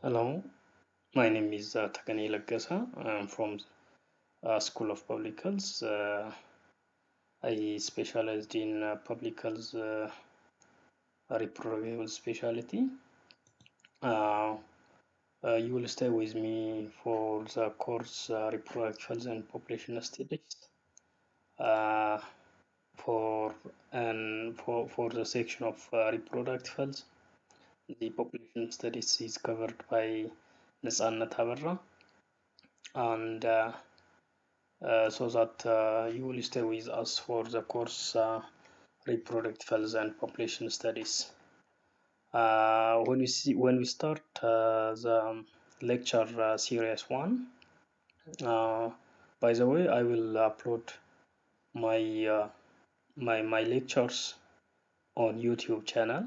Hello, my name is Takani Lagasa. I'm from School of Public Health. I specialized in public health reproductive specialty. Uh, you will stay with me for the course Reproductive Health and Population Studies. Uh, for the section of reproductive health, the population studies is covered by Nasanat Habarra, and so that you will stay with us for the course Reproductive Health and Population Studies. When we start the lecture series one, uh, by the way, I will upload my my lectures on YouTube channel.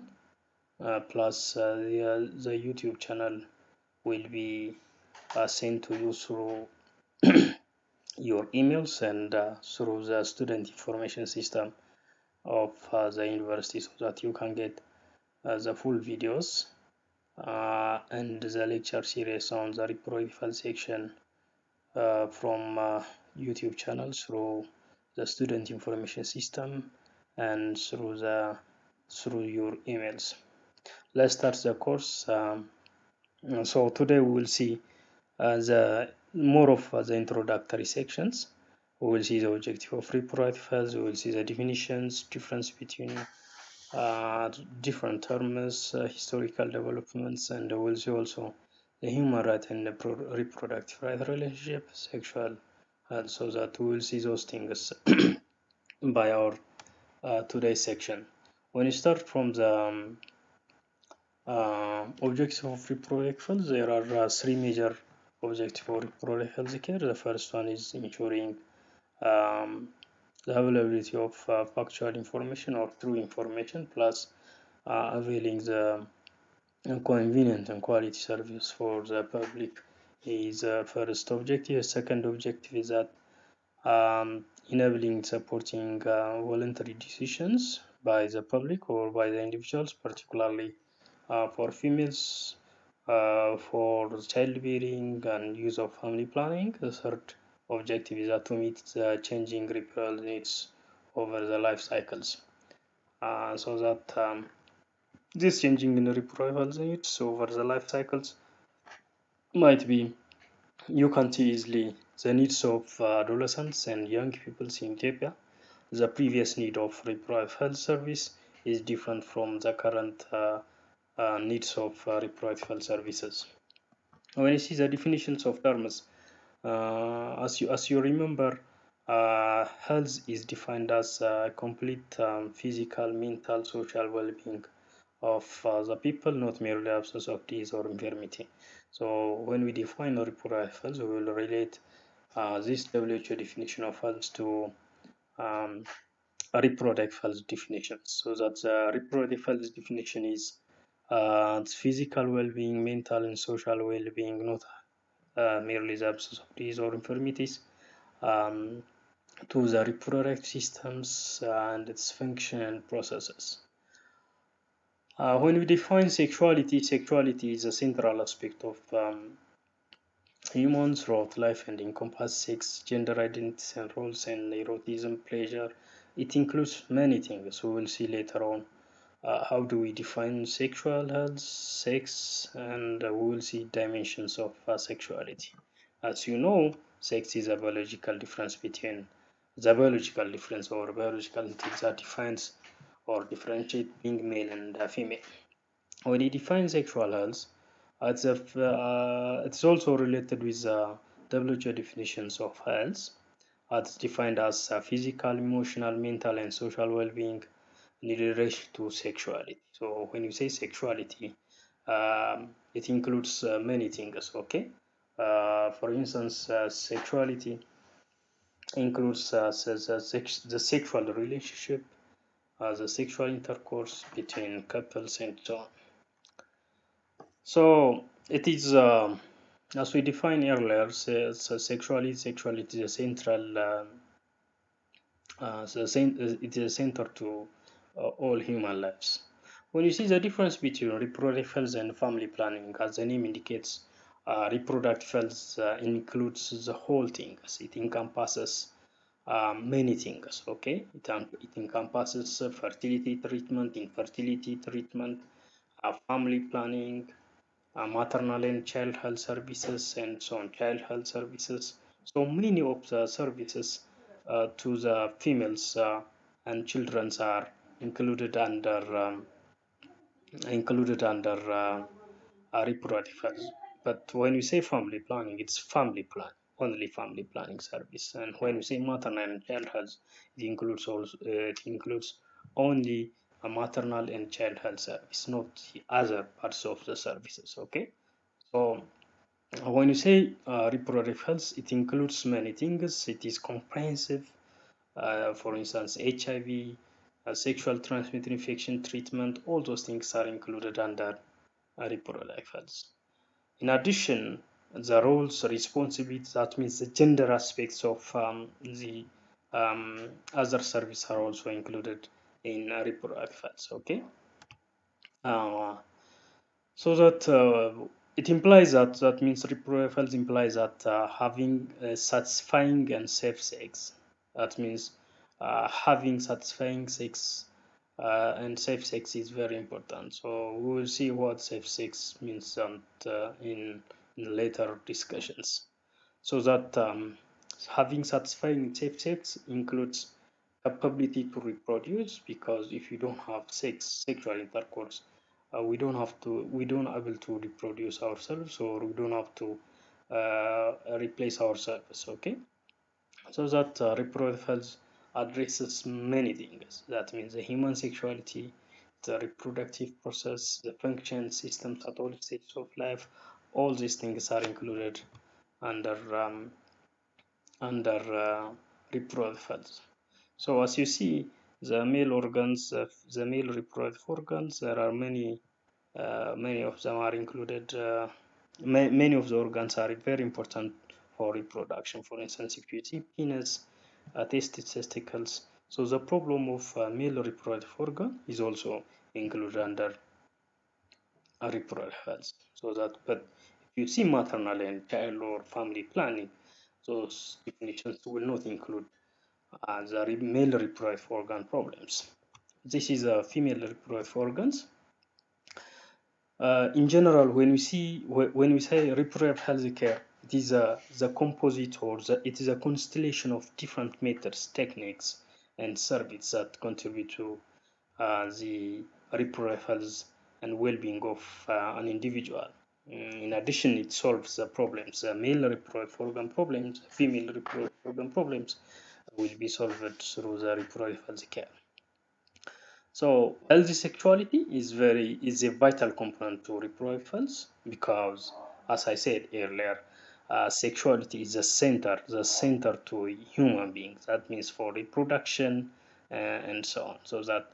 Plus, the YouTube channel will be sent to you through your emails and through the student information system of the university, so that you can get the full videos and the lecture series on the reproductive section from YouTube channel through the student information system and through your emails. Let's start the course. So today we will see the more of the introductory sections. We will see the objective of reproductive health. We will see the definitions, difference between uh, different terms, historical developments, and we will see also the human right and the reproductive right relationship, sexual health. So that we will see those things by our today's section. When you start from the objectives of reproductive health, there are three major objectives for reproductive health care. The first one is ensuring um, the availability of factual information or true information, plus availing the convenient and quality service for the public is the first objective. Second objective is that enabling supporting voluntary decisions by the public or by the individuals, particularly for females, for childbearing and use of family planning. The third objective is that to meet the changing reproductive needs over the life cycles, so that this changing in the reproductive needs over the life cycles might be, you can see easily the needs of adolescents and young people in Ethiopia. The previous need of reproductive health service is different from the current needs of reproductive health services. When you see the definitions of terms, as you remember, health is defined as complete physical, mental, social well-being of the people, not merely absence of disease or infirmity. So when we define reproductive health, we will relate this WHO definition of health to um, a reproductive health definition. So that the reproductive health definition is physical well-being, mental and social well-being, not merely the absence of disease or infirmities, um, to the reproductive systems and its function and processes. When we define sexuality, sexuality is a central aspect of humans throughout life and encompasses sex, gender identities and roles, and erotism, pleasure. It includes many things. We will see later on how do we define sexual health, sex, and we will see dimensions of sexuality. As you know, sex is a biological difference between the biological difference or biological entity that defines or differentiate being male and female. When you define sexual health, it's also related with WHO definitions of health. It's defined as physical, emotional, mental, and social well-being in relation to sexuality. So when you say sexuality, it includes many things. Okay, for instance, sexuality includes the sexual relationship, the sexual intercourse between couples, and so on. So it is, as we defined earlier, sexuality is a central, it is a center to all human lives. When you see the difference between reproductive health and family planning, as the name indicates, reproductive health includes the whole thing. It encompasses many things. Okay, it encompasses fertility treatment, infertility treatment, family planning, maternal and child health services, and so on, child health services. So many of the services to the females and children are included under reproductive health. But when you say family planning, it's family plan, only family planning service. And when you say maternal and child health, it includes only a maternal and child health service, not the other parts of the services. Okay, so when you say reproductive health, it includes many things. It is comprehensive. For instance, HIV, sexual transmitted infection treatment, all those things are included under reproductive health. In addition, the roles, responsibilities, that means the gender aspects of the other services are also included in reproductive health. Okay, uh, so that it implies that means reproductive health implies that having satisfying and safe sex. That means having satisfying sex and safe sex is very important. So we will see what safe sex means in later discussions. So that having satisfying safe sex includes capability to reproduce, because if you don't have sexual intercourse, we don't able to reproduce ourselves, or we don't have to replace ourselves. Okay, so that reproductive health addresses many things. That means the human sexuality, the reproductive process, the function systems at all stages of life. All these things are included under under reproductive health. So as you see, the male organs, the male reproductive organs, there are many of them are included. Many of the organs are very important for reproduction. For instance, if you see penis, testicles, so the problem of male reproductive organ is also included under reproductive health. So that, but if you see maternal and child or family planning, those definitions will not include the male reproductive organ problems. This is female reproductive organs. In general, when we say reproductive health care, it is the composite, or it is a constellation of different methods, techniques, and services that contribute to the reproductive health and well-being of an individual. In addition, it solves the problems, male reproductive organ problems, female reproductive organ problems will be solved through the reproductive health care. So healthy sexuality is a vital component to reproductive health, because, as I said earlier, sexuality is the center to human beings. That means for reproduction and so on. So that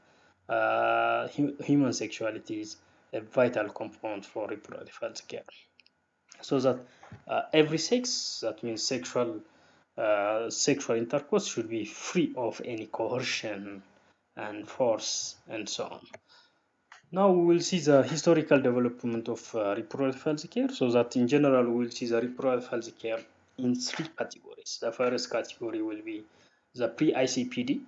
human sexuality is a vital component for reproductive health care. So that every sex, that means sexual intercourse, should be free of any coercion and force and so on. Now we will see the historical development of reproductive health care. So that in general we will see the reproductive health care in three categories. The first category will be the pre-ICPD.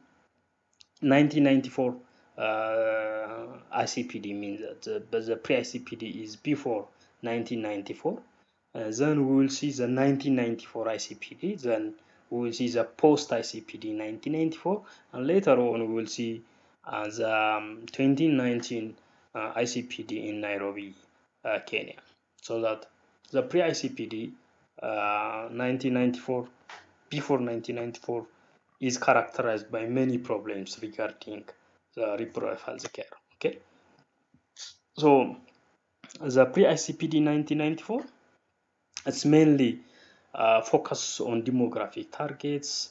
1994 ICPD means that the pre-ICPD is before 1994. Then we will see the 1994 ICPD. Then we will see the post-ICPD 1994, and later on we will see the 2019 ICPD in Nairobi, Kenya. So that the pre-ICPD 1994, before 1994, is characterized by many problems regarding the reproductive health care. Okay, so the pre-ICPD 1994, it's mainly focus on demographic targets,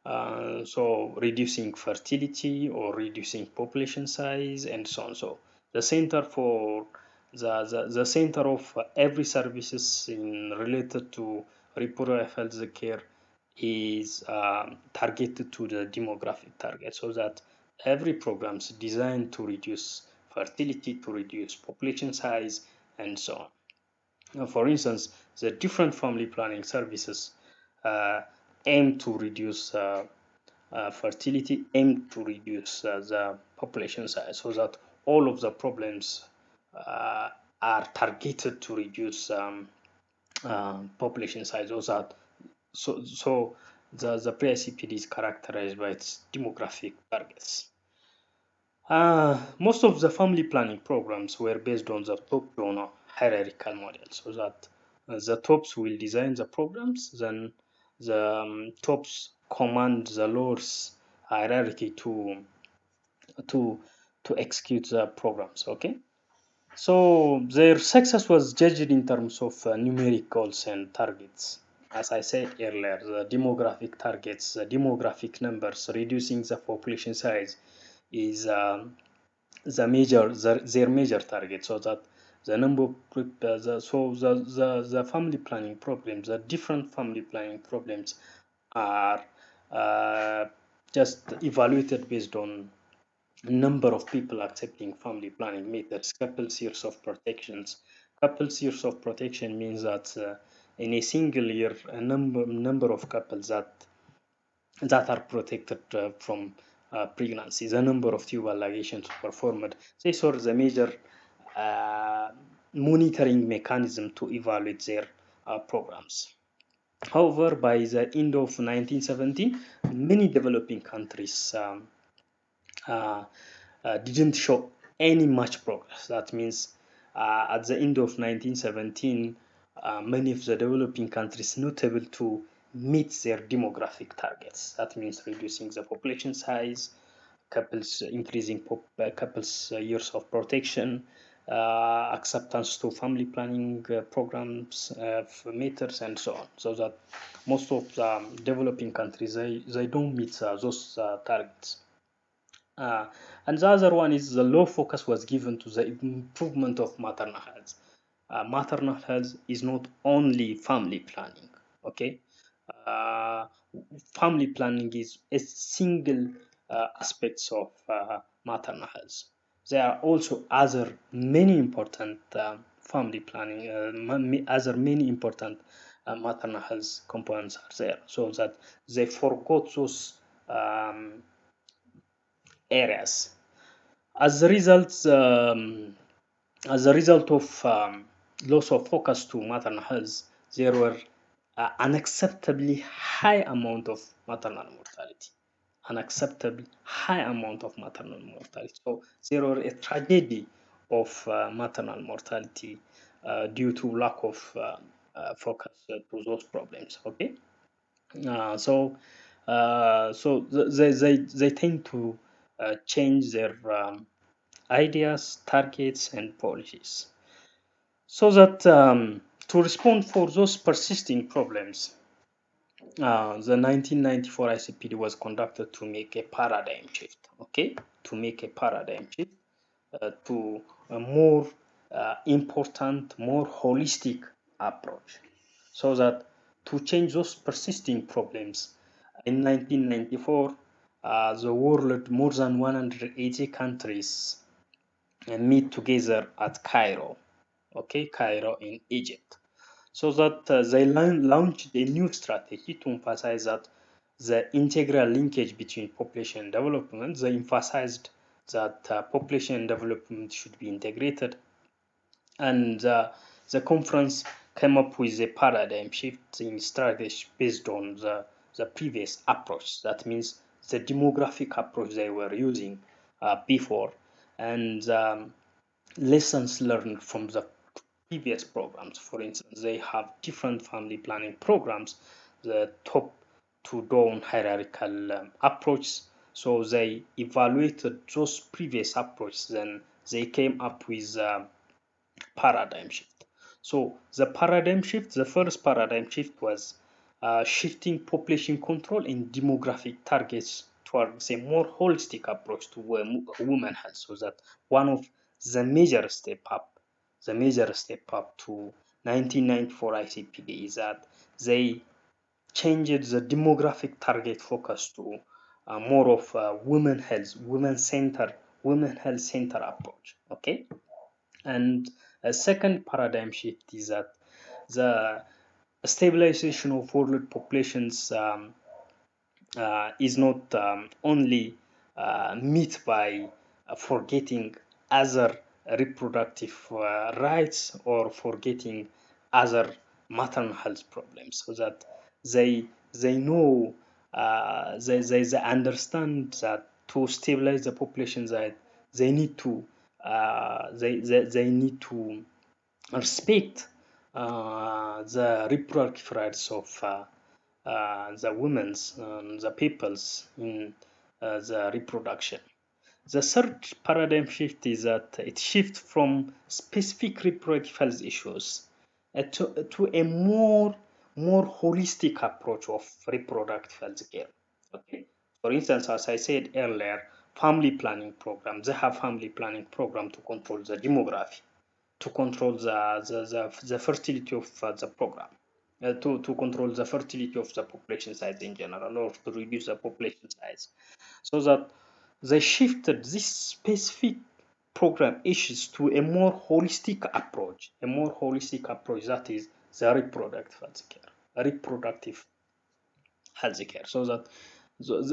so reducing fertility or reducing population size and so on. So the center for the center of every services in related to reproductive health care is targeted to the demographic target, so that every program is designed to reduce fertility, to reduce population size, and so on. For instance, the different family planning services aim to reduce fertility, aim to reduce the population size, so that all of the problems are targeted to reduce population size. So the pre-ICPD is characterized by its demographic targets. Most of the family planning programs were based on the top-down hierarchical model, so that the tops will design the programs, then the tops command the lowers hierarchy to to execute the programs. Okay, so their success was judged in terms of numeric goals and targets. As I said earlier, the demographic targets, the demographic numbers, reducing the population size is their major target, so that the number of the family planning problems, the different family planning problems are uh, just evaluated based on number of people accepting family planning methods. Couples years of protections. Couples years of protection means that in a single year, a number of couples that are protected from pregnancy, the number of tubal ligations performed. These are the major uh, monitoring mechanism to evaluate their programs. However, by the end of 1917, many developing countries didn't show any much progress. That means at the end of 1917, many of the developing countries not able to meet their demographic targets. That means reducing the population size, couples increasing couples years of protection, acceptance to family planning programs, methods, and so on. So that most of the developing countries they don't meet those targets. Uh, and the other one is the low focus was given to the improvement of maternal health. Maternal health is not only family planning, okay? Uh, Family planning is a single aspects of maternal health. There are also other many important family planning, other many important maternal health components are there, so that they forgot those um, areas. As a result, of loss of focus to maternal health, there were unacceptably high amount of maternal mortality. Unacceptably high amount of maternal mortality. So there were a tragedy of maternal mortality due to lack of focus to those problems. Okay, they tend to change their ideas, targets, and policies. So that to respond for those persisting problems, the 1994 ICPD was conducted to make a paradigm shift. Okay, to make a paradigm shift to a more important, more holistic approach, so that to change those persisting problems. In 1994, the world, more than 180 countries meet together at Cairo, okay, Cairo in Egypt, so that they launched a new strategy to emphasize that the integral linkage between population and development. They emphasized that population and development should be integrated, and the conference came up with a paradigm shift in strategy based on the previous approach. That means the demographic approach they were using before, and lessons learned from the previous programs. For instance, they have different family planning programs, the top to down hierarchical approach. So they evaluated those previous approaches, then they came up with paradigm shift. So the first paradigm shift was shifting population control and demographic targets towards a more holistic approach to women health. So that one of the major step up to 1994 ICPD is that they changed the demographic target focus to more of women health, women center women health center approach. Okay, and a second paradigm shift is that the stabilization of world populations is not only met by forgetting other reproductive rights or forgetting other maternal health problems, so that they know they understand that to stabilize the population that they need to they need to respect the reproductive rights of the women's, the peoples in the reproduction. The third paradigm shift is that it shifts from specific reproductive health issues to a more holistic approach of reproductive health care. Okay. For instance, as I said earlier, family planning programs. They have family planning program to control the demography, to control the fertility of the program, to control the fertility of the population size in general, or to reduce the population size, so that they shifted this specific program issues to a more holistic approach, that is the reproductive health care, so that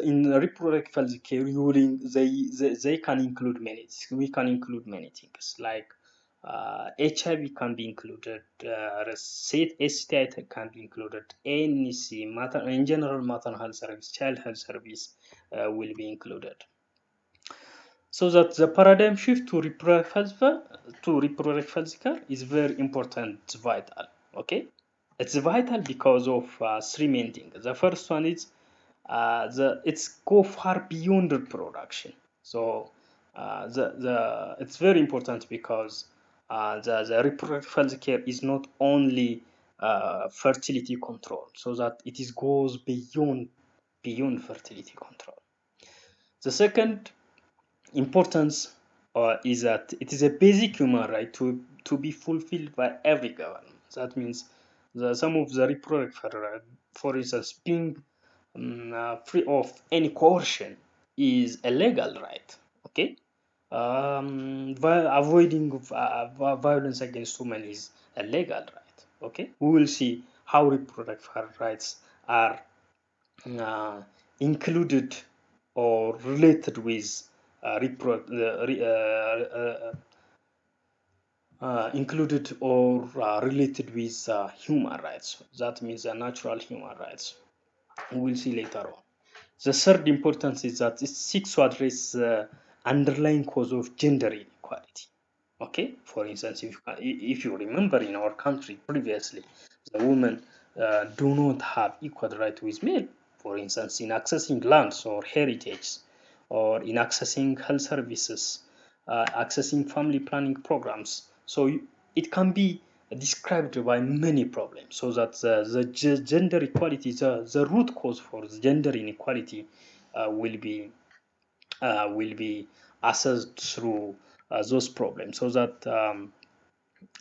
in reproductive health care, they can include many. We can include many things like HIV can be included, STI can be included, NEC, in general, maternal health service, child health service will be included. So that the paradigm shift to reproductive health care is very important, it's vital. Okay, it's vital because of three main things. The first one is it's go far beyond reproduction. So it's very important because the reproductive health care is not only fertility control, so that it is goes beyond fertility control. The second importance is that it is a basic human right to be fulfilled by every government. That means some of the reproductive right, for instance, being free of any coercion is a legal right. Okay, avoiding violence against women is a legal right. Okay, we will see how reproductive rights are uh, included or related with included or related with human rights. That means natural human rights. We will see later on. The third importance is that it seeks to address the underlying cause of gender inequality. Okay, for instance, if you remember in our country previously, the women do not have equal right with men. For instance, in accessing lands or heritage, or in accessing health services, accessing family planning programs. So it can be described by many problems, so that the gender equality, the root cause for the gender inequality will be assessed through those problems, so that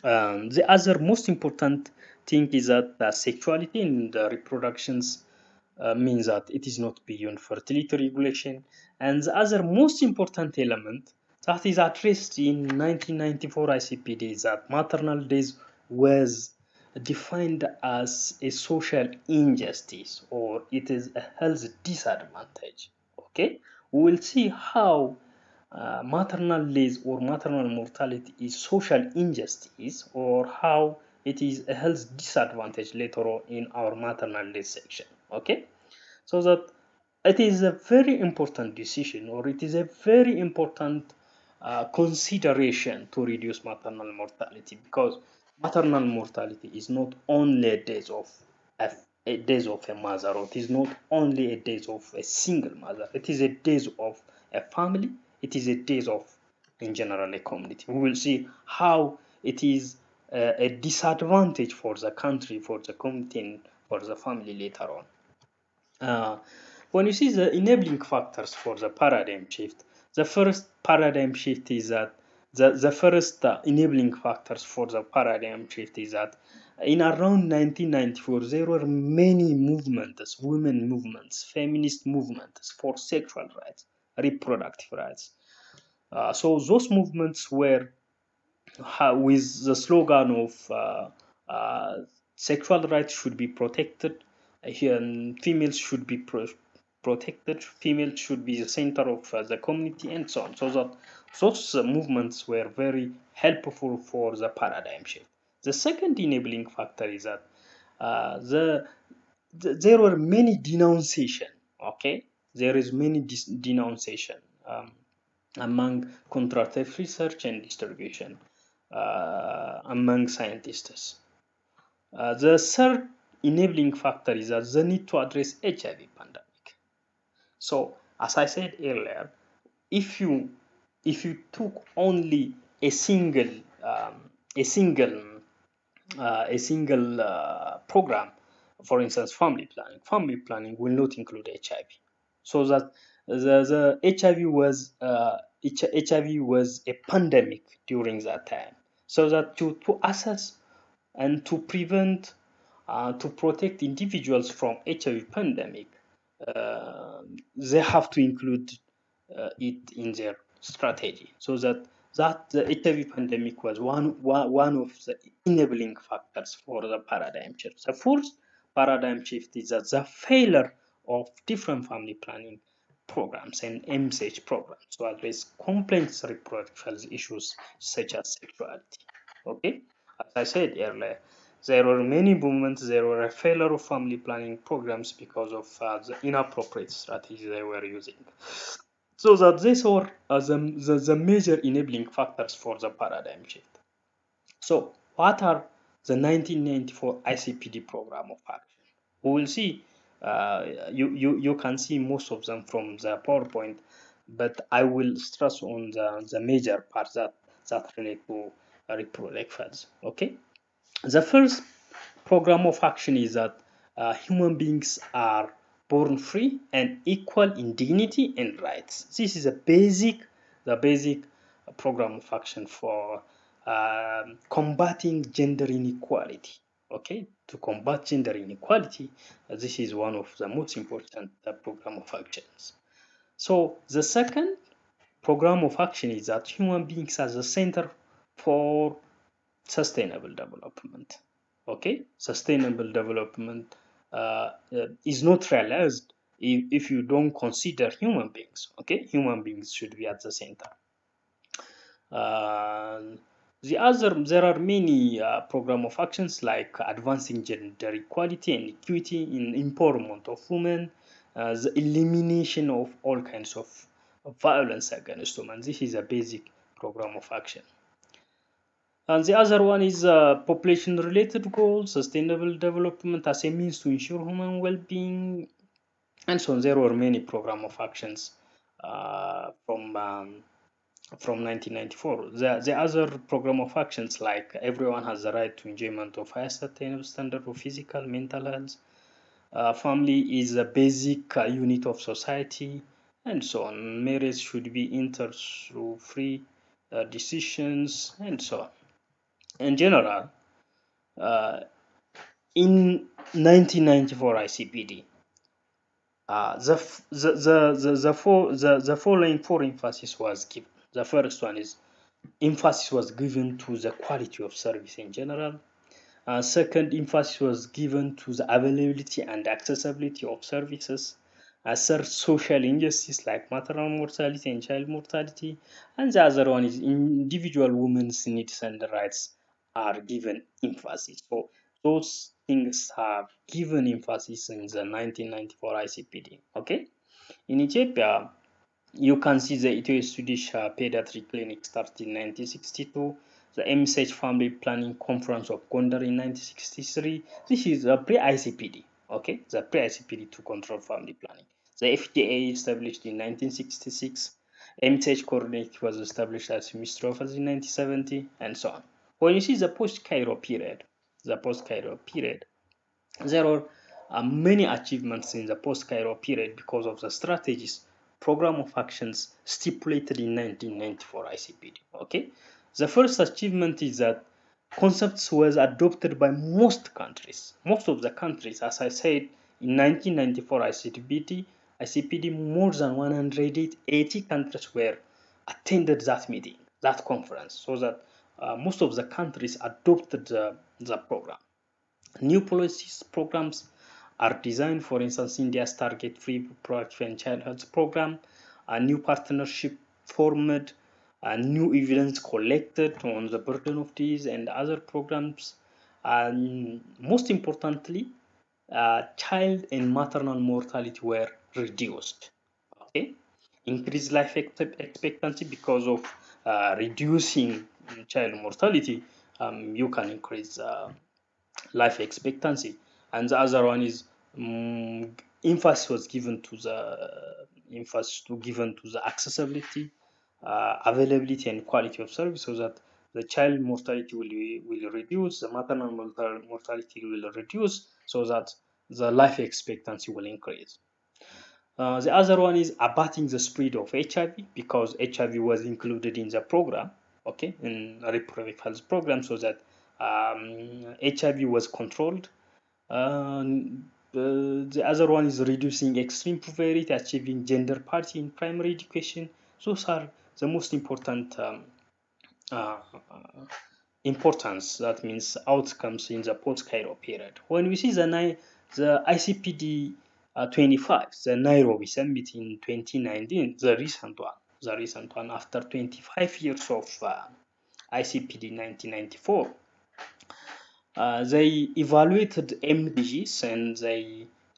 the other most important thing is that the sexuality in the reproductions means that it is not beyond fertility regulation. And the other most important element that is addressed in 1994 ICPD is that maternal days was defined as a social injustice, or it is a health disadvantage. Okay, we will see how maternal death or maternal mortality is social injustice, or how it is a health disadvantage later on in our maternal death section. Okay, so that it is a very important decision, or it is a very important consideration to reduce maternal mortality, because maternal mortality is not only a death of a death of a mother, or it is not only a death of a single mother, it is a death of a family, it is a death of, in general, a community. We will see how it is a disadvantage for the country, for the community, and for the family later on. When you see the enabling factors for the paradigm shift, the first paradigm shift is that the first enabling factors for the paradigm shift is that in around 1994 there were many movements, women movements, feminist movements for sexual rights, reproductive rights. So those movements were with the slogan of sexual rights should be protected, and females should be protected, females should be the center of the community, and so on. So that those movements were very helpful for the paradigm shift. The second enabling factor is that there were many denunciation. Okay, there is many denunciation. Among contraceptive research and distribution among scientists. The third enabling factor is that the need to address HIV pandemic. So, as I said earlier, if you took only a single um, a single program, for instance, family planning will not include HIV. So that the HIV was a pandemic during that time. So that to assess and to prevent, to protect individuals from HIV pandemic, they have to include it in their strategy. So that the HIV pandemic was one of the enabling factors for the paradigm shift. The fourth paradigm shift is that the failure of different family planning programs and MPH programs to address complex reproductive issues such as sexuality. Okay, as I said earlier, there were many movements, there were a failure of family planning programs because of the inappropriate strategies they were using. So that these are the major enabling factors for the paradigm shift. So what are the 1994 ICPD program of action? We will see, you can see most of them from the PowerPoint, but I will stress on the major parts that relate to reproductive. Okay, the first program of action is that human beings are born free and equal in dignity and rights. This is the basic program of action for combating gender inequality. Okay, to combat gender inequality, this is one of the most important program of actions. So the second program of action is that human beings are the center for sustainable development. Okay, sustainable development is not realized if you don't consider human beings. Okay, human beings should be at the center. uh, there are many program of actions like advancing gender equality and equity in empowerment of women, the elimination of all kinds of violence against women. This is a basic program of action. And the other one is population related goals, sustainable development as a means to ensure human well being, and so on. There were many program of actions from 1994. The other program of actions like everyone has the right to enjoyment of high sustainable standard of physical, mental health, family is a basic unit of society, and so on. Marriage should be entered through free decisions, and so on. In general, uh, in 1994 ICPD, the following four emphasis was given. The first one is emphasis was given to the quality of service in general. Second, emphasis was given to the availability and accessibility of services. Third, social injustice like maternal mortality and child mortality. And the other one is individual women's needs and rights are given emphasis. So those things have given emphasis in the 1994 ICPD. Okay, in Ethiopia, you can see the Ethio-Swedish Pediatric Clinic started in 1962, the MSH Family Planning Conference of Gondar in 1963. This is a pre-ICPD, okay? The pre-ICPD to control family planning. The FDA established in 1966. MSH coordinate was established as Ministry of Health in 1970, and so on. When you see the post-Cairo period, there are many achievements in the post-Cairo period because of the strategies, program of actions stipulated in 1994 ICPD. Okay, the first achievement is that concepts was adopted by most countries. Most of the countries, as I said, in 1994 ICPD, more than 180 countries were attended that meeting, that conference, so that most of the countries adopted the program. New policies programs are designed. For instance, India's Target Free Reproductive and Child Health Program, a new partnership formed, a new evidence collected on the burden of disease and other programs, and most importantly, child and maternal mortality were reduced. Okay, increased life expectancy because of reducing child mortality. You can increase life expectancy, and the other one is emphasis was given to the accessibility, availability, and quality of service, so that the child mortality will reduce, the maternal mortality will reduce, so that the life expectancy will increase. The other one is abating the spread of HIV, because HIV was included in the program, okay, in a reproductive health program, so that HIV was controlled. The other one is reducing extreme poverty, achieving gender parity in primary education. Those are the most important uh, importance, that means outcomes in the post-Cairo period. When we see the ICPD 25, the Nairobi summit in 2019, the recent one after 25 years of ICPD 1994, they evaluated MDGs, and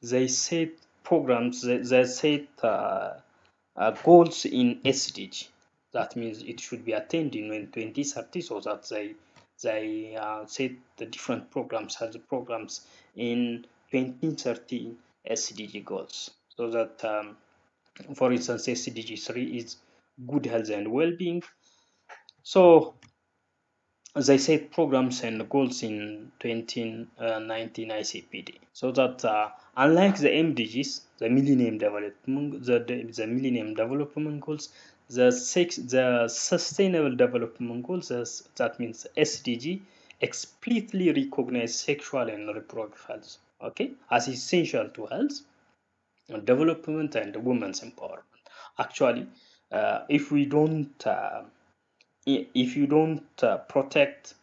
they set programs, they set goals in SDG. That means it should be attained in 2030, so that they set the different programs as programs in 2030 SDG goals. So that, for instance, SDG 3 is good health and well-being. So they set programs and goals in 2019 ICPD, so that unlike the MDGs, the Millennium Development, the Millennium Development Goals, the Sustainable Development Goals, that means SDG, explicitly recognize sexual and reproductive health, okay, as essential to health, development, and women's empowerment. Actually, if we don't if you don't protect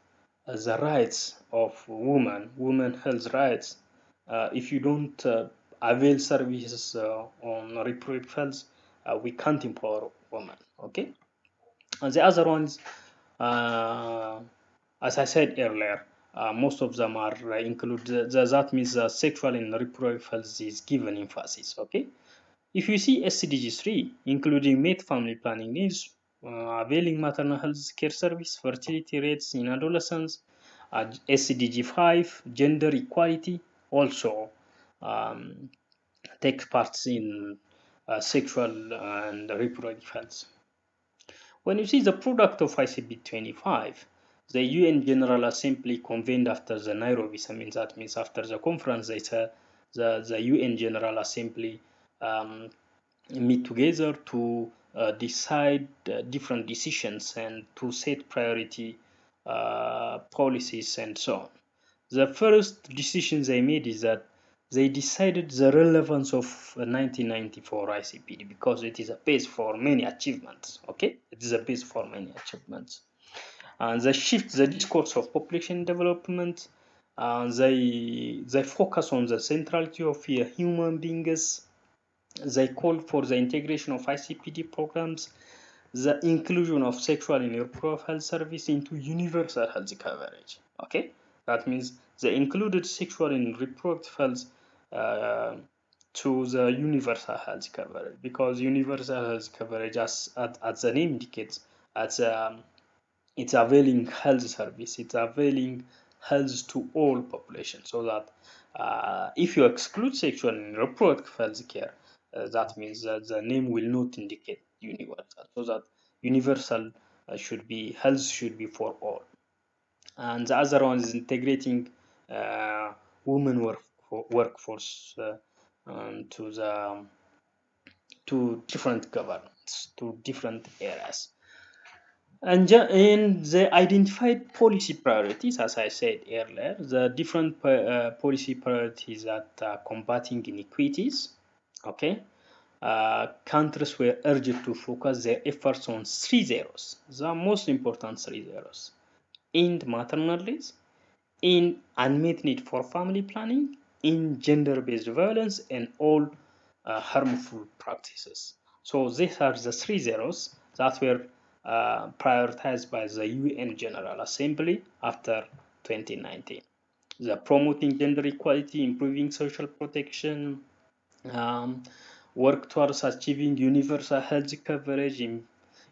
the rights of women health rights, if you don't avail services on reproductive health, we can't empower women. Okay, and the other ones, uh, as I said earlier, most of them are that means sexual and reproductive health is given emphasis. Okay, if you see SDG 3, including mate family planning needs, availing maternal health care service, fertility rates in adolescents, SDG 5, gender equality, also um, takes part in sexual and reproductive health. When you see the product of ICPD25, the UN General Assembly convened after the Nairobi summit, that means after the conference, the UN General Assembly um, meet together to decide different decisions and to set priority policies and so on. The first decision they made is that they decided the relevance of 1994 ICPD, because it is a base for many achievements. Okay, it is a base for many achievements, and they shift the discourse of population development. They focus on the centrality of human beings. They call for the integration of ICPD programs, the inclusion of sexual and reproductive health service into universal health coverage. Okay, that means they included sexual and reproductive health uh, to the universal health coverage, because universal health coverage, as the name indicates, as it's availing health service, it's availing health to all populations, so that if you exclude sexual and reproductive health care, that means that the name will not indicate universal, so that universal should be for all. And the other one is integrating women workforce to the to different governments, to different areas. And they identified policy priorities, as I said earlier, the different policy priorities that are combating inequities, okay, countries were urged to focus their efforts on three zeros, the most important three zeros: end maternal leave, in unmet need for family planning, in gender-based violence, and all harmful practices. So these are the three zeros that were prioritized by the UN General Assembly after 2019. The promoting gender equality, improving social protection, um, work towards achieving universal health coverage,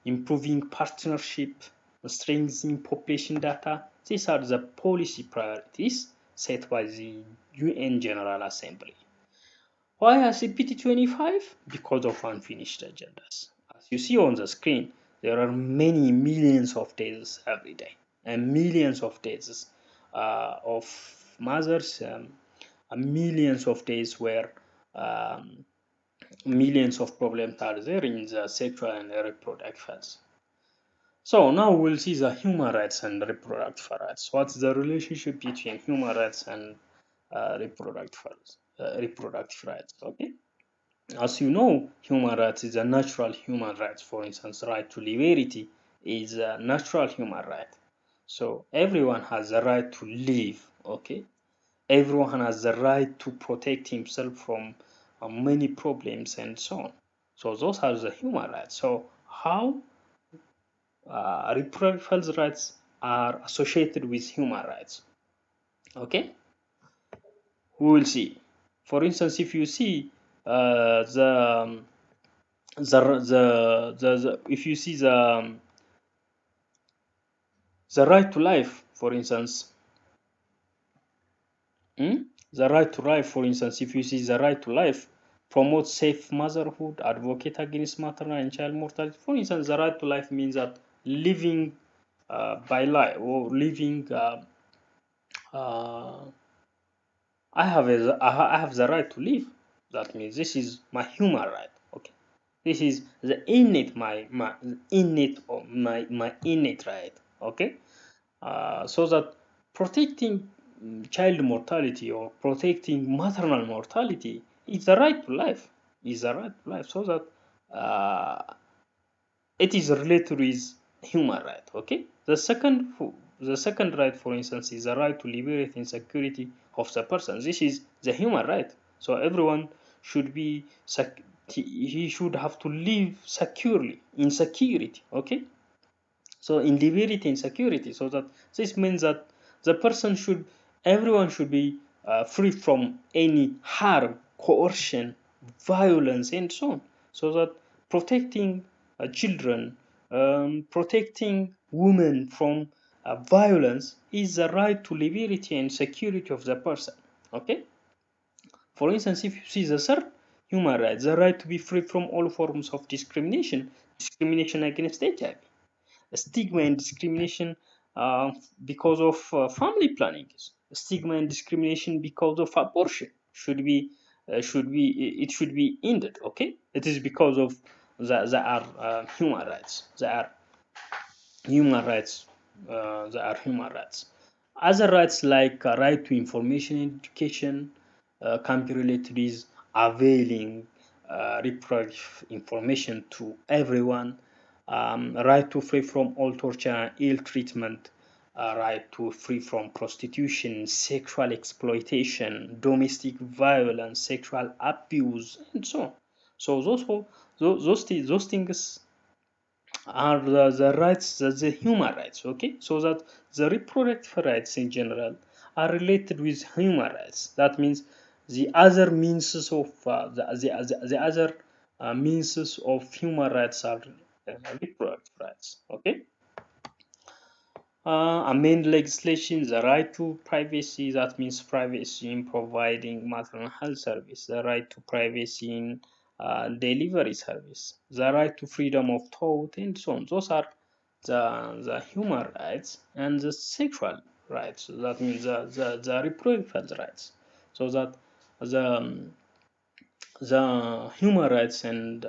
improving partnership, strengthening population data. These are the policy priorities set by the UN General Assembly. Why ICPD25? Because of unfinished agendas. As you see on the screen, there are many millions of deaths every day, and millions of deaths of mothers, millions of days where millions of problems are there in the sexual and reproductive health. So now we'll see the human rights and reproductive rights. What's the relationship between human rights and reproductive rights? Okay. As you know, human rights is a natural human right. For instance, right to liberty is a natural human right. So everyone has the right to live. Okay. Everyone has the right to protect himself from many problems and so on. So those are the human rights. So how reproductive health rights are associated with human rights? Okay, we will see. For instance, if you see if you see the right to life, for instance, the right to life, for instance, if you see the right to life, promote safe motherhood, advocate against maternal and child mortality. For instance, the right to life means that living by life or living. Uh, I have the right to live. That means this is my human right. Okay, this is the innate my innate right. Okay, so that protecting child mortality or protecting maternal mortality is the right to life. Is the right to life. So that it is related with human right. Okay, the second right, for instance, is the right to liberty and security of the person. This is the human right. So everyone should be he should have to live securely in security. Okay, so in liberty and security. So that this means that the person should everyone should be free from any harm, coercion, violence, and so on. So that protecting children, protecting women from violence is the right to liberty and security of the person. Okay, for instance, if you see the third human right, the right to be free from all forms of discrimination against HIV, stigma and discrimination because of family planning, stigma and discrimination because of abortion it should be ended. Okay, it is because of the are human rights. They are human rights. They are human rights. Other rights like right to information and education can be related with availing reproductive information to everyone, right to free from all torture and ill treatment, right to free from prostitution, sexual exploitation, domestic violence, sexual abuse, and so on. So those things are the rights, the human rights. Okay, so that the reproductive rights in general are related with human rights. That means the other means of the other means of human rights are reproductive rights. Okay, amend legislation, the right to privacy, that means privacy in providing maternal health service, the right to privacy in delivery service, the right to freedom of thought, and so on. Those are the human rights and the sexual rights. That means the reproductive rights. So that the human rights and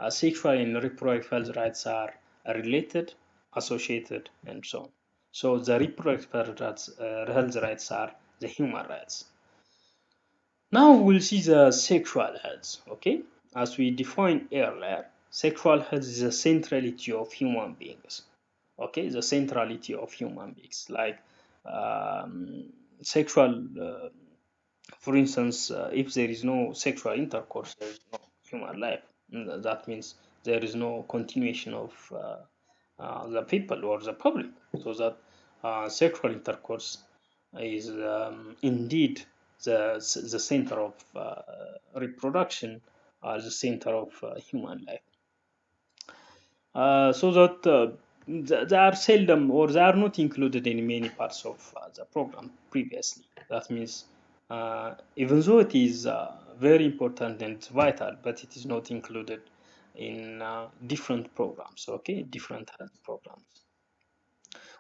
sexual and reproductive rights are related, associated, and so on. So the reproductive rights, health rights are the human rights. Now we'll see the sexual health. Okay, as we defined earlier, sexual health is the centrality of human beings. Okay, the centrality of human beings, like um, sexual. For instance, if there is no sexual intercourse, there is no human life. That means there is no continuation of the people or the public. So that sexual intercourse is indeed the center of reproduction, the center of human life. So that they are seldom or they are not included in many parts of the program previously. That means even though it is very important and vital, but it is not included in different programs, okay, different health programs.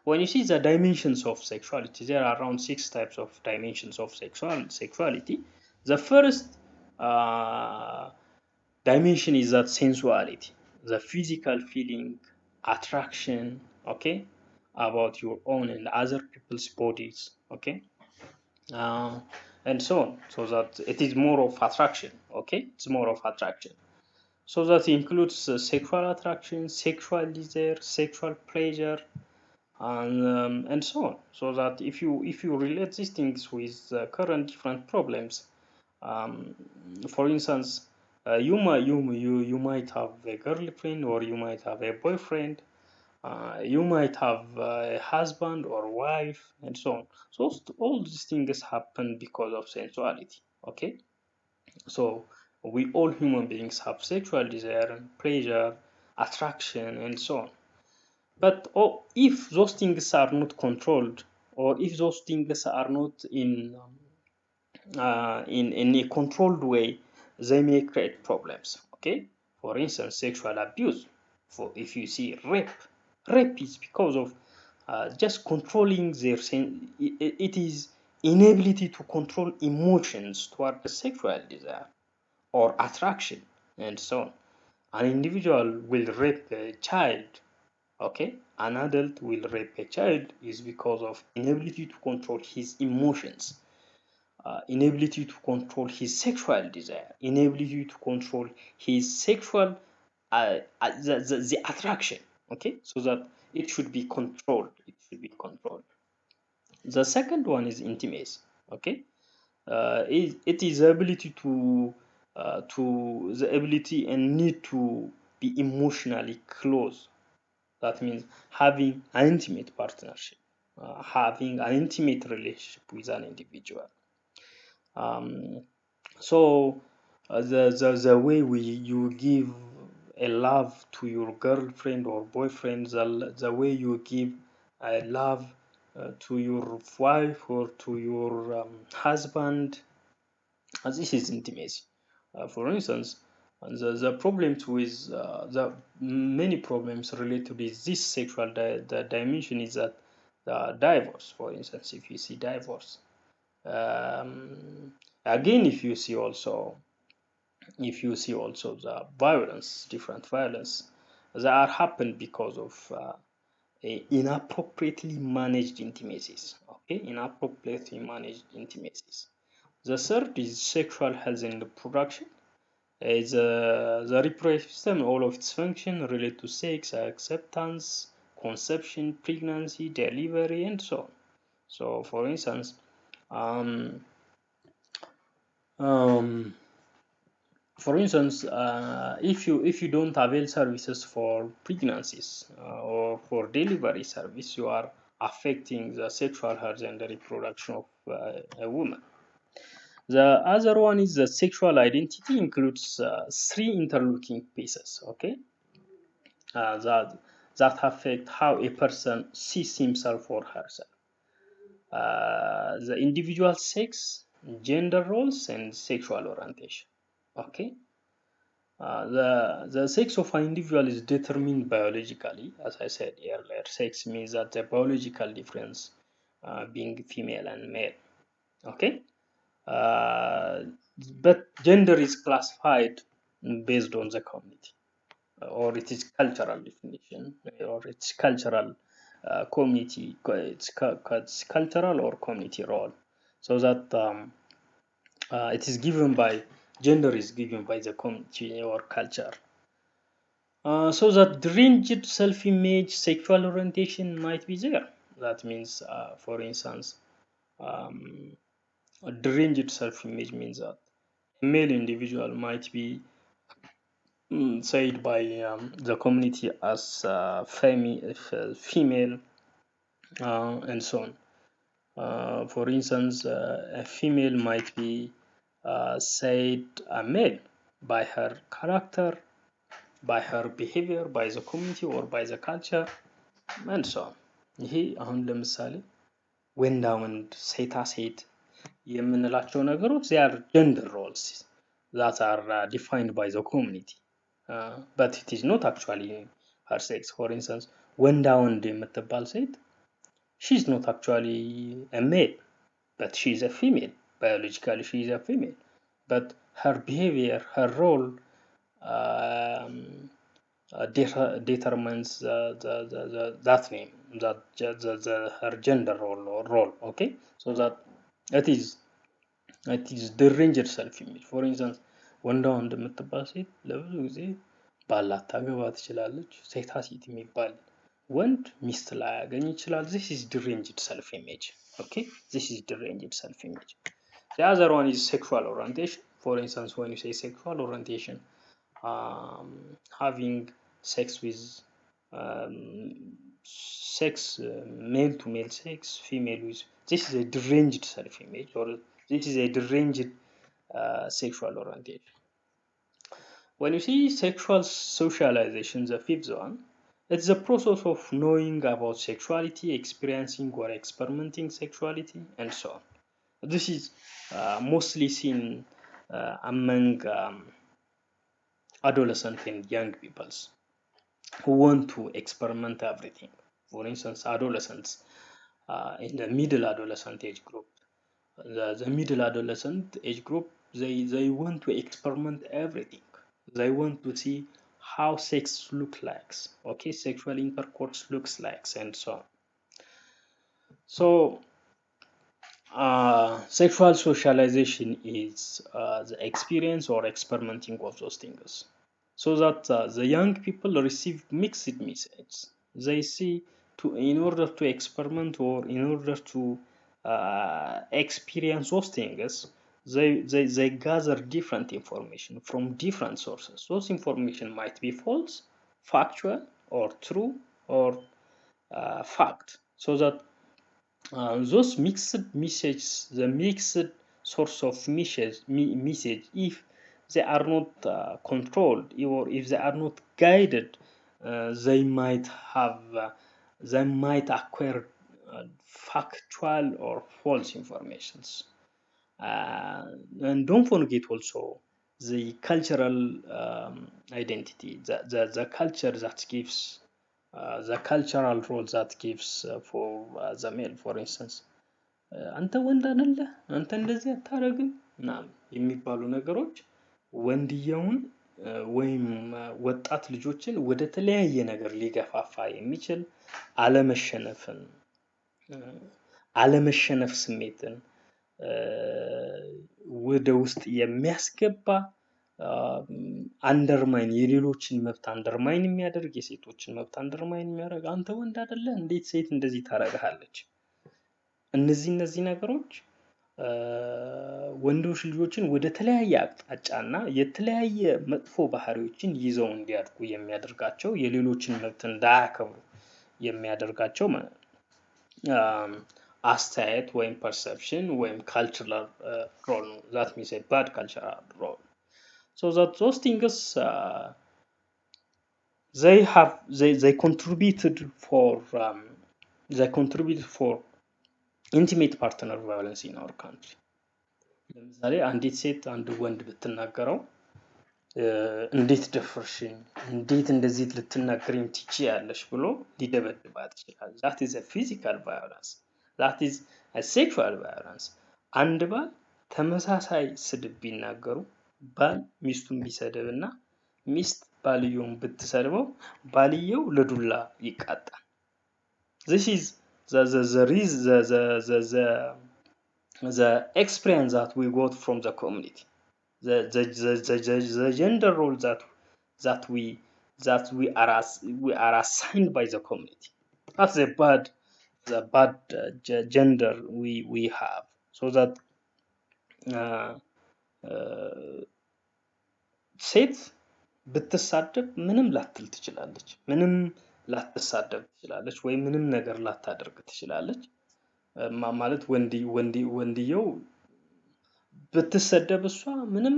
When you see the dimensions of sexuality, there are around 6 types of dimensions of sexuality. The first dimension is that sensuality, the physical feeling, attraction, okay, about your own and other people's bodies, okay, uh, and so on. So that it is more of attraction, okay, it's more of attraction. So that includes sexual attraction, sexual desire, sexual pleasure, and so on. So that if you relate these things with current different problems, um, for instance, you might have a girlfriend or you might have a boyfriend. You might have a husband or wife and so on. So all these things happen because of sensuality. Okay, so we all human beings have sexual desire, pleasure, attraction, and so on. But if those things are not controlled, or if those things are not in a controlled way, they may create problems. Okay, for instance, sexual abuse. For if you see rape is because of just controlling their it is inability to control emotions toward the sexual desire or attraction and so on. An individual will rape a child, okay, an adult will rape a child is because of inability to control his emotions, inability to control his sexual desire, inability to control his sexual the attraction. Okay, so that it should be controlled. It should be controlled. The second one is intimacy. Okay, it is the ability to the ability and need to be emotionally close. That means having an intimate partnership, having an intimate relationship with an individual. Um, so the way you give a love to your girlfriend or boyfriend, the way you give a love to your wife or to your husband, this is intimacy. For instance, the problems with the many problems related with this sexual the dimension is that the divorce. For instance, if you see divorce, um, again, if you see also the violence, different violence that are happened because of inappropriately managed intimacies. Okay, inappropriately managed intimacies. The third is sexual health and reproduction. Is the reproductive system, all of its function relate to sex, acceptance, conception, pregnancy, delivery, and so on. So, for instance, um, um, if you don't avail services for pregnancies or for delivery service, you are affecting the sexual health and the reproduction of a woman. The other one is the sexual identity includes three interlocking pieces, okay, that affect how a person sees himself or herself. The individual sex, gender roles, and sexual orientation. Okay, the sex of an individual is determined biologically, as I said earlier. Sex means that the biological difference being female and male. Okay, uh, but gender is classified based on the community or it is cultural definition or its cultural community, it's cultural or community role, so that it is given by gender is given by the community or culture. So that deranged self-image, sexual orientation might be there. That means, for instance, a deranged self-image means that a male individual might be said by the community as female, and so on. For instance, a female might be said a male by her character, by her behavior, by the community or by the culture, and so on. ይሄ አሁን ለምሳሌ ወንዳ ወንድ ሴታ ሴት የምንላቸው ነገሮች they are gender roles that are defined by the community, but it is not actually her sex. For instance, ወንዳ ወንድ የምትባል ሴት she is not actually a male, but she is a female. Biologically, she is a female, but her behavior, her role determines that name, her gender role. Okay, so that it is deranged self-image. For instance, ወንዳ ወንድ የምትባል ሴት ለብዙ ጊዜ ባል ላታገባ ትችላለች። ሴታ ሴት የሚባል ወንድ ሚስት ላያገኝ ይችላል። This is deranged self-image. Okay, this is deranged self-image. The other one is sexual orientation. For instance, when you say sexual orientation, having sex with male to male sex, female with, this is a deranged self-image, or this is a deranged sexual orientation. When you see sexual socialization, the fifth one, it's the process of knowing about sexuality, experiencing or experimenting sexuality, and so on. This is mostly seen among adolescent and young peoples who want to experiment everything. For instance, adolescents in the middle adolescent age group, the middle adolescent age group, they want to experiment everything. They want to see how sex looks like, okay, sexual intercourse looks like, and so on. So sexual socialization is the experience or experimenting of those things, so that the young people receive mixed messages. They see, in order to experiment or in order to experience those things, they gather different information from different sources. Those information might be false, factual, or true, or fact. So that those mixed messages, the mixed source of message, if they are not controlled or if they are not guided, they might acquire factual or false informations. And don't forget also the cultural identity, the culture that gives the cultural role that gives for the male. For instance, አንተ ወንድ አይደለህ፣ አንተ እንደዚህ አታረግም ምናምን የሚባሉ ነገሮች ወንድየውን ወይም ወጣት ልጆችን ወደ ተለያየ ነገር ሊገፋፋ የሚችል አለመሸነፍ ስሜትን ወደ ውስጥ የሚያስገባ አንደርማይን የሌሎችን መብት አንደርማይን የሚያደርግ የሴቶችን መብት አንደርማይን የሚያደርግ አንተ ወንድ አይደለህ እንዴት ሴት እንደዚህ ታረጋለች? እነዚህ ነገሮች ወንዶች ልጆችን ወደ ተለያየ አቅጣጫና የተለያየ መጥፎ ባህሪዎችን ይዘው እንዲያድጉ የሚያደርጋቸው የሌሎችን መብት እንዳያከብሩ የሚያደርጋቸው አስተያየት ወይም perception ወይም cultural role ነው. That means a bad cultural role. So that those things they contributed for intimate partner violence in our country. ለምሳሌ አንዲት ሴት አንድ ወንድ ብትናገረው እንዴት ደፈርሽኝ፣ እንዴት እንደዚህ ልትናገሪኝ ትችያለሽ ብሎ ሊደበድባት ይችላል። That is a physical violence. That is a sexual violence. አንድ ባል ተመሳሳይ ስድብ ቢናገሩ ባል ሚስቱን ቢሰድብና ሚስት ባልየውን ብትሰድበው ባልየው ለዱላ ይቃጣል። This is the experience that we got from the community. the gender role that we we are assigned by the community. That's the bad gender we have. So that uh, uh, ሴት ብትሳደብ ምንም ላትል ትችላለች፣ ምንም ላትሳደብ ትችላለች፣ ወይ ምንም ነገር ላታደርግ ትችላለች። ማለት ወንድየው ብትሰደብ እሷ ምንም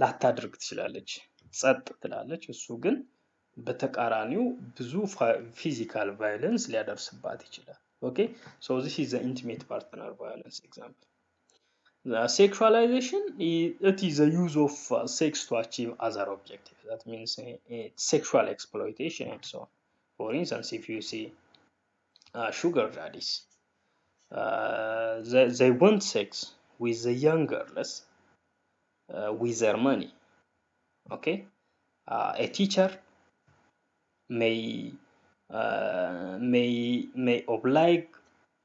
ላታደርግ ትችላለች፣ ጸጥ ትላለች። እሱ ግን በተቃራኒው ብዙ ፊዚካል ቫዮለንስ ሊያደርስባት ይችላል። ኦኬ ሶ ዚስ ኢዝ ዘ ኢንቲሜት ፓርትነር ቫዮለንስ ኤግዛምፕል። Sexualization, it is the use of sex to achieve other objectives. That means sexual exploitation and so on. For instance, if you see sugar daddies, they want sex with the young girls with their money. Okay, a teacher may oblige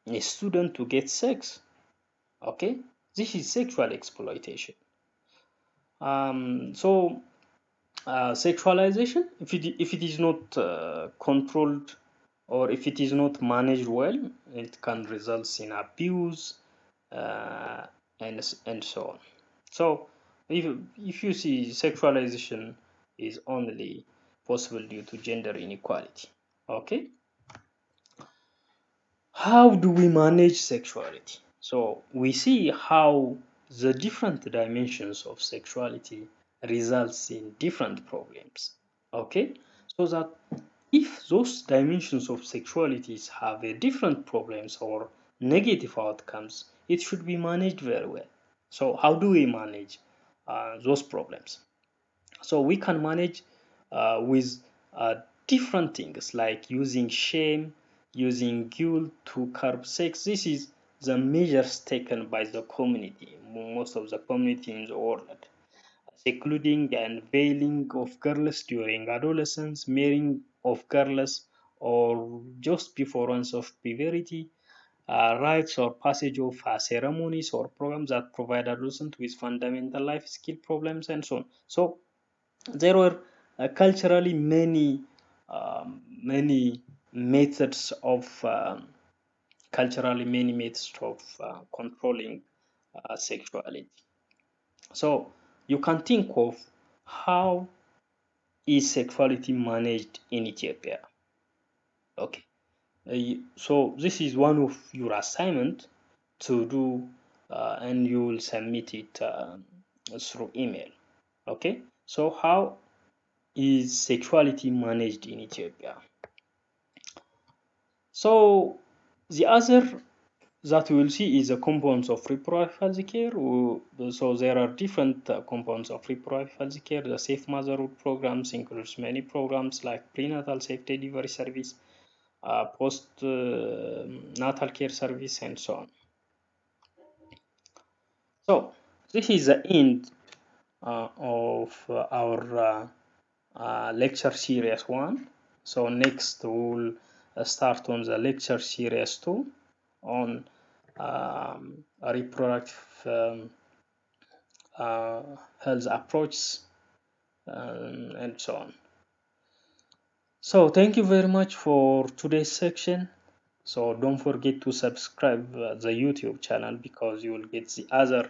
a student to get sex. Okay, this is sexual exploitation. So sexualization, if it is not controlled or if it is not managed well, it can result in abuse and so on. So if you see, sexualization is only possible due to gender inequality. Okay, how do we manage sexuality? So we see how the different dimensions of sexuality results in different problems. Okay, so that if those dimensions of sexualities have a different problems or negative outcomes, it should be managed very well. So how do we manage those problems? So we can manage with different things like using shame, using guilt to curb sex. This is the measures taken by the community, most of the community in the world. Secluding and veiling of girls during adolescence, marrying of girls or just before once of puberty, rites or passage of ceremonies or programs that provide adolescents with fundamental life skill problems and so on. So there were culturally many methods of controlling sexuality. So you can think of how is sexuality managed in Ethiopia. Okay, so this is one of your assignment to do, and you will submit it through email. Okay, so how is sexuality managed in Ethiopia? So the other that we will see is the components of reproductive health care. So there are different components of reproductive health care. The safe motherhood programs includes many programs like prenatal safe delivery service, post-natal care service, and so on. So this is the end of our lecture series 1. So next we'll start on the lecture series 2 on reproductive health approaches and so on. So thank you very much for today's section. So don't forget to subscribe the YouTube channel because you will get the other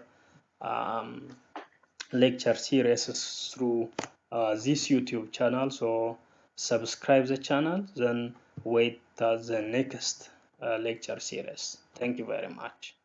lecture series through this YouTube channel. So subscribe the channel, then wait the next lecture series. Thank you very much.